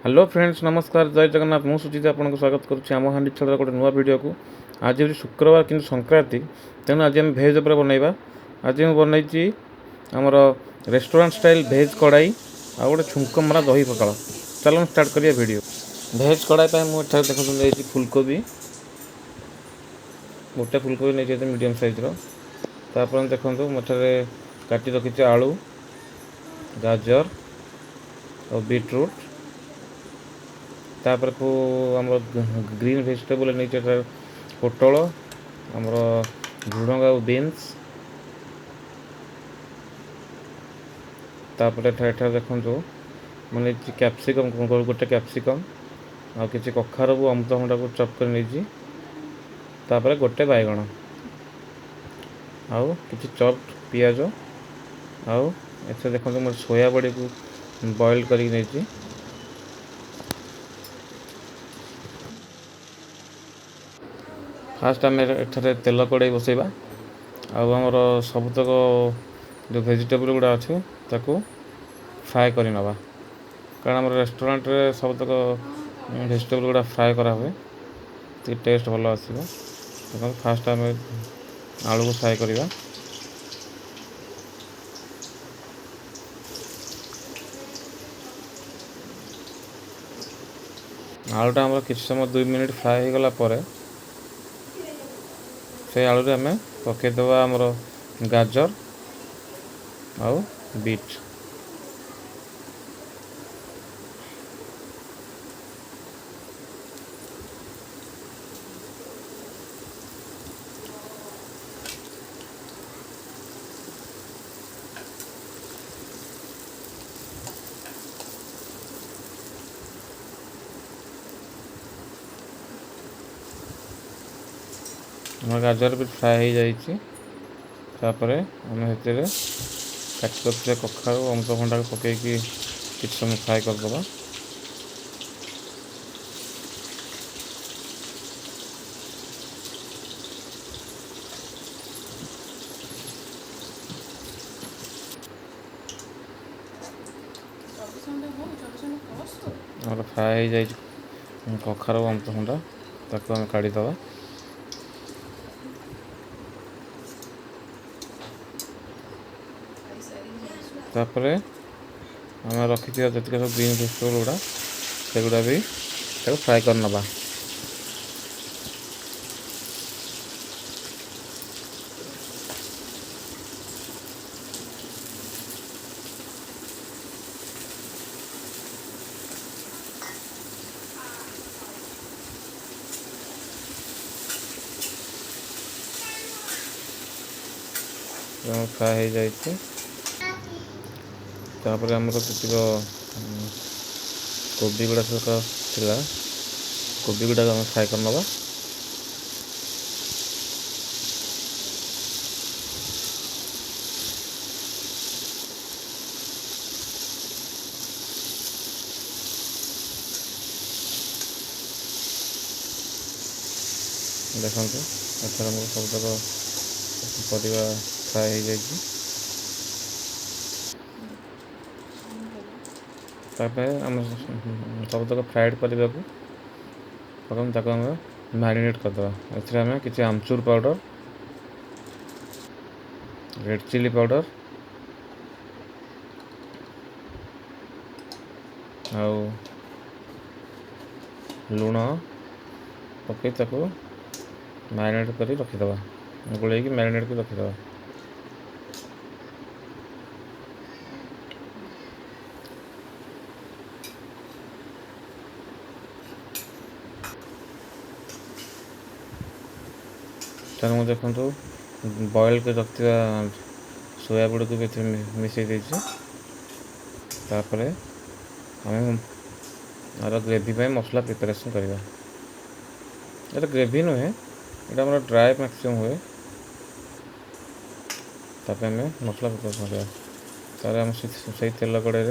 Hello friends नमस्कार जय जगन्नाथ मु सुजित आपको स्वागत करुच्ची आम हांडी छड़ गोटे नुआ वीडियो को। आज हूँ शुक्रवार कि संक्रांति तेणु आज आम भेज उपर बनइबा। आज मुझे बनई आमर रेस्टोरेंट स्टाइल भेज कड़ाई आ गोटे छुंक मरा दही पखाड़। चलो स्टार्ट करिए वीडियो। भेज कड़ाई मुझे देखते फुलकोबी गोटे फुलकोबी नहीं मीडियम साइज रोपर देखो मुझे काटी रखी आलू गाजर और बीटरूट तापर को आम ग्रीन वेजिटेबल नहीं पोटल आमर झुड़ंग और बीन्स तापर एठार देखो मैंने कैप्सिकम गोटे कैप्सिकम आ कि कखार को अमृतभंडा को चॉप कर नहीं तापर गोटे बैगण आउ कि चॉप्ड पियाज आउ एथे देखो मैं सोया बड़ी को बॉइल करके नहीं फास्ट आम एठारे तेल कड़ाई बसैबा आमर सबतक जो वेजिटेबल गुड़ा अच्छे ताको फ्राए कर नवा कारण आम रेस्टोरेंट रे सबतक वेजिटेबल गुड़ा फ्राए करा हुए तो टेस्ट भल आसो। देखो फास्ट आम आलू को फ्राए करवा आलूटा आम कि समय 2 मिनट फ्राए हो गला पर से आलू आम पकईदे आमर गाजर आउ बीट हमारे गाजर भी फ्राए हो जापर आम काट कर कखार अमृतभंडा पकईकि किसी समय फ्राए करदे। फ्राए हो जाए कखार अमृतभंडा ताको आम काढ़ीदे। तापर आम रखी जी सब ग्रीन वेजिटेबल गुड़ा सेगुड़ा भी फ्राए कर नवा। फ्राए हो जाए तापर आमर जी कोबी गुड़ा सब कोबी गुड़ा आम फ्राए कर नवा। देखो एथर सबतक परिवा फ्राए हो जाए आम सबतक फ्राएड करने को आम मैरिनेट करदे। आम कि आमचूर पाउडर रेड चिली पाउडर आउ लुण पकई मैरिनेट कर रखीदे गोल मैरिनेट कर रखीदे। तेणु देखो बॉइल कर रखा सोया बड़ी को भी मिसई तापर आम आर ग्रेवी मसला प्रिपेरेसन करवा। ये ग्रेवी नुहे ये आम ड्राए मैक्सिमम हुए आम मसला प्रिपेरेसन करवा। तार आम से तेल कड़े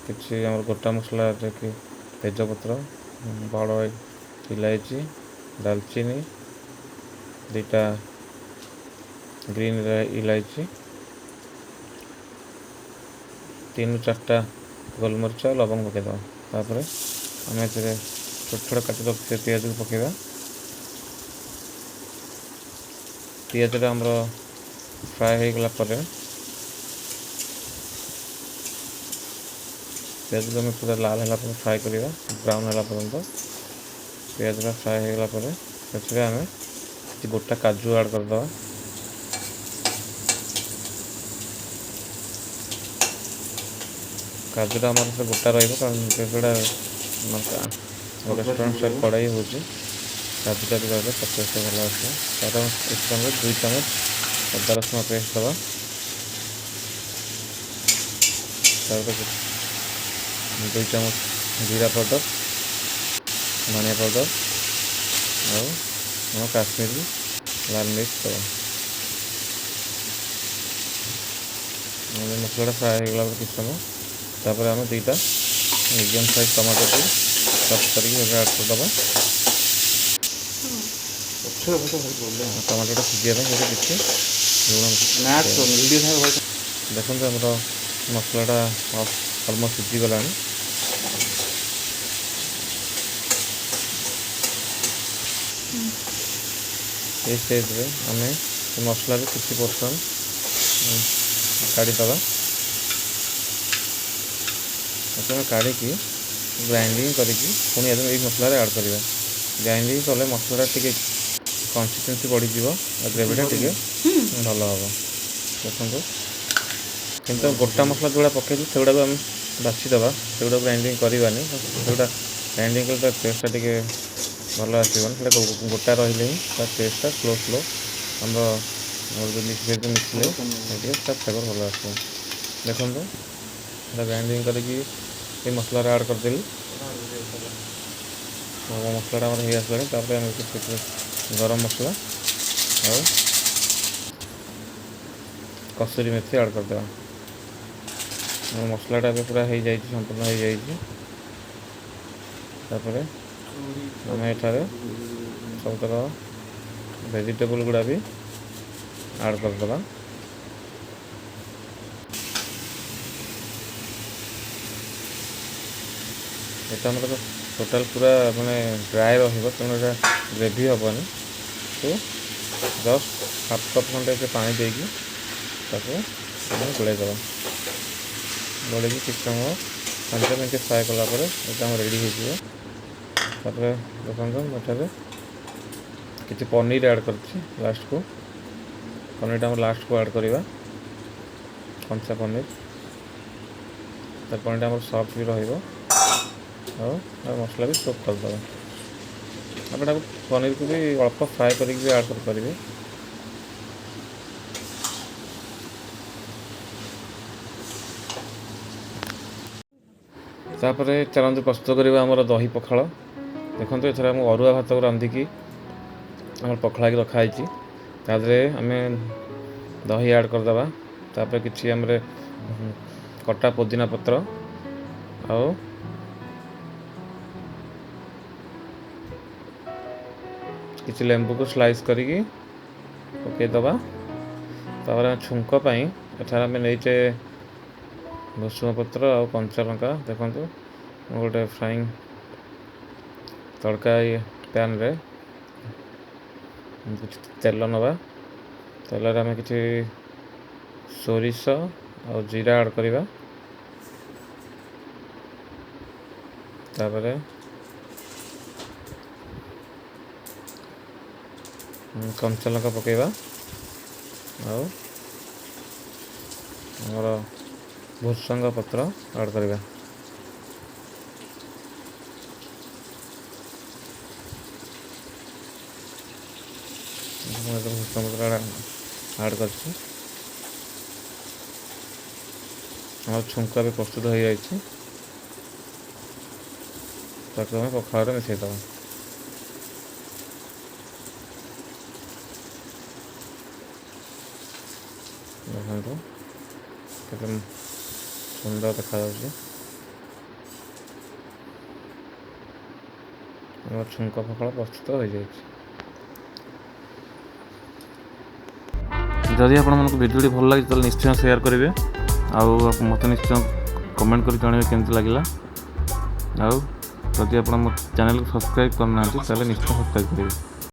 कि आम गोटा मसला कि तेजपत्र बड़ इलायची दालचीनी दुटा ग्रीन इलायची 3-4टा गोलमरीच लवंग पकईद तापर आम ए छोट छोट काटी रखिए पिज को पकेबा। पिजटा आमर फ्राए हो गला पिज को आम पूरा लाल है फ्राए करवा ब्राउन है पर्यंत पिजटा फ्राए हो गला आम गोटा काजू ऐड करदे। काजूटा आम गोटा रोटा रेस्टोरेंट स्टाइल कड़ाई हो काजूटा भी रहा पचास भल आस 2 चामच अदा रसुण पेस्ट दवा। तापर 2 चामच जीरा पाउडर धनिया पाउडर और काश्मीरी लाल मिर्च दवा। मसला फ्राए हो गला किस समय तापर आम 2टा मीडियम साइज टमाटो को कट करके ऐड करदे। टमाटोटा सीझे किसी देखो आमर मसलाटा अलमोस्ट सीझीगला। ये स्टेज रे आम मसला किसी पर्सन काढ़ीदे काढ़ी ग्राइंडिंग करी पुणी ये मसला ऐड करवा। ग्राइंडिंग कले मसला टी कंसिस्टेंसी बढ़ी ग्रेवीटा टी भल हम देखो किंतु गोटा मसला जोड़ा पकई से गुड़ा आम बाछीदे से ग्राइंडिंग करवानी से ग्राइंडिंग कले टेस्टा टी भल आसवन गोटा रही टेस्टा स्लो स्लो आम मिसले फ्लेवर भल आस देखो ग्राइंडिंग करके मसला ऐड करदेली मसला हो आसला गरम मसला और कसूरी मेथी ऐड करदे। मसलाटा भी पूरा हो जाए संपूर्ण हो जाए आम एठारे सबतक वेजिटेबल गुड़ा भी ऐड करदे। यहाँ मतलब टोटाल पूरा माने ड्राए तेणु ग्रेवी हेनी तो जस्ट हाफ कप खंडे से पानी देगी गोलैदे गोल किस समय 5 मिनट फ्राए कलापर एकदम रेडी हो देखो एठारे किसी पनीर ऐड कर लास्ट को पनीर आम लास्ट को ऐड करवा कंचा पनीर पनीर आम सॉफ्ट भी रही मसला भी सोक करदे। आप पनीर को भी अल्प फ्राए करके भी ऐड करेंगे। तापर चलते प्रस्तुत करवा आमर दही पखाल। देखो एथर आम अरुआ भात को रांधिकी आम पखाला रखाई तादे आम दही ऐड करदे। तापर किसी आम कटा पुदीना पत्र और किसी लेंबू को स्लाइस करके पकईदबा। तापर छुंक एठार आम नहींचे भुसुंग पत्र और कंचा लंका। देखो गोटे फ्राइंग तड़का पैन रे तेल नवा तेल आम कि सोरिष और जीरा ऐड करवा। तापर कंचा लंका पकेवा और आमर भुसंग पत्र ऐड करवा। भुसंग पत्र ऐड कर छुंका भी प्रस्तुत हो जाए पखाल मिसईदे। देखो केते सुंदर देखा छुंक पखाल प्रस्तुत हो जाए। जदि आपको वीडियो भल लगे तो निश्चय शेयर करेंगे आउ मत निश्चय कमेंट कर जनइबे केमती लगिला। ଆଉ ଯଦି ଆପଣ ମୋ ଚ୍ୟାନେଲକୁ ସବସ୍କ୍ରାଇବ୍ କରିନାହାନ୍ତି ତାହେଲେ ନିଶ୍ଚୟ ସବସ୍କ୍ରାଇବ୍ କରିବେ।